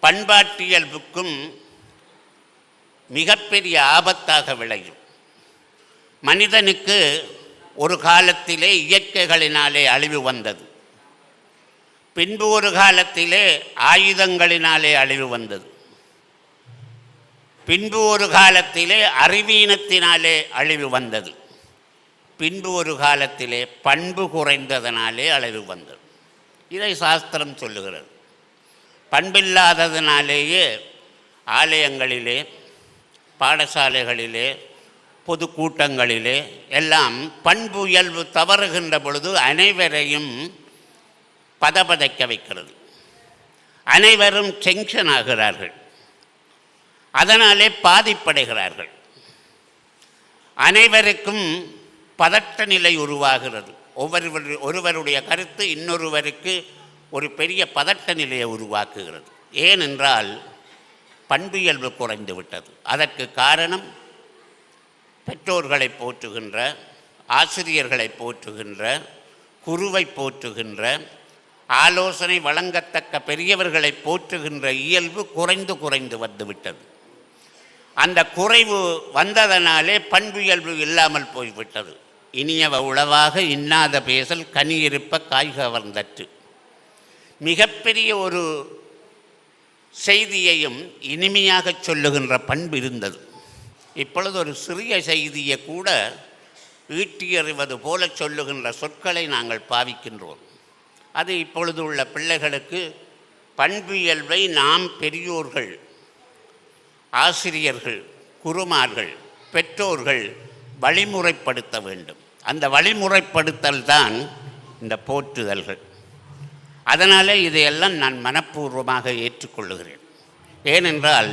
பண்பாட்டியல்புக்கும் மிகப்பெரிய ஆபத்தாக விளையும். மனிதனுக்கு ஒரு காலத்திலே இயற்கைகளினாலே அழிவு வந்தது, பின்பு ஒரு காலத்திலே ஆயுதங்களினாலே அழிவு வந்தது, பின்பு ஒரு காலத்திலே அறிவீனத்தினாலே அழிவு வந்தது, பின்பு ஒரு காலத்திலே பண்பு குறைந்ததனாலே அழிவு வந்தது. இதை சாஸ்திரம் சொல்லுகிறது. பண்பில்லாததினாலேயே ஆலயங்களிலே, பாடசாலைகளிலே, பொதுக்கூட்டங்களிலே எல்லாம் பண்பு இயல்பு தவறுகின்ற பொழுது அனைவரையும் பதபதைக்க வைக்கிறது. அனைவரும் டென்ஷன் ஆகிறார்கள், அதனாலே பாதிப்படைகிறார்கள். அனைவருக்கும் பதட்ட நிலை உருவாகிறது. ஒருவருடைய கருத்து இன்னொருவருக்கு ஒரு பெரிய பதட்ட நிலையை உருவாக்குகிறது. ஏனென்றால் பண்பு இயல்பு குறைந்து விட்டது. அதற்கு காரணம் பெற்றோர்களை போற்றுகின்ற, ஆசிரியர்களை போற்றுகின்ற, குருவை போற்றுகின்ற, ஆலோசனை வழங்கத்தக்க பெரியவர்களை போற்றுகின்ற இயல்பு குறைந்து குறைந்து வந்துவிட்டது. அந்த குறைவு வந்ததனாலே பண்பு இயல்பு இல்லாமல் போய்விட்டது. இனியவ உளவாக இன்னாத பேசல் கனி இருப்ப காய் கவர்ந்தற்று. மிகப்பெரிய ஒரு செய்தியையும் இனிமையாக சொல்லுகின்ற பண்பு இருந்தது. இப்பொழுது ஒரு சிறிய செய்தியை கூட ஈட்டியறிவது போல சொல்லுகின்ற சொற்களை நாங்கள் பாவிக்கின்றோம். அது இப்பொழுது உள்ள பிள்ளைகளுக்கு பண்பு இயல்பை நாம் பெரியோர்கள், ஆசிரியர்கள், குருமார்கள், பெற்றோர்கள் வழிமுறைப்படுத்த வேண்டும். அந்த வழிமுறைப்படுத்தல் தான் இந்த போற்றுதல்கள். அதனாலே இதையெல்லாம் நான் மனப்பூர்வமாக ஏற்றுக்கொள்ளுகிறேன். ஏனென்றால்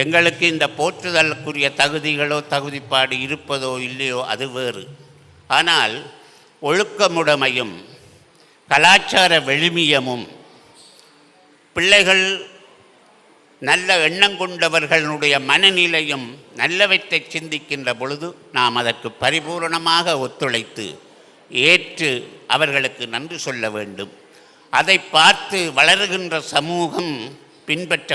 எங்களுக்கு இந்த போற்றுதலுக்குரிய தகுதிகளோ தகுதிப்பாடு இருப்பதோ இல்லையோ அது வேறு. ஆனால் ஒழுக்கமுடைமையும் கலாச்சார வெளிமியமும் பிள்ளைகள் நல்ல எண்ணம் கொண்டவர்களுடைய மனநிலையும் நல்லவற்றை சிந்திக்கின்ற பொழுது நாம் அதற்கு பரிபூரணமாக ஒத்துழைத்து ஏற்று அவர்களுக்கு நன்றி சொல்ல வேண்டும். அதை பார்த்து வளருகின்ற சமூகம் பின்பற்ற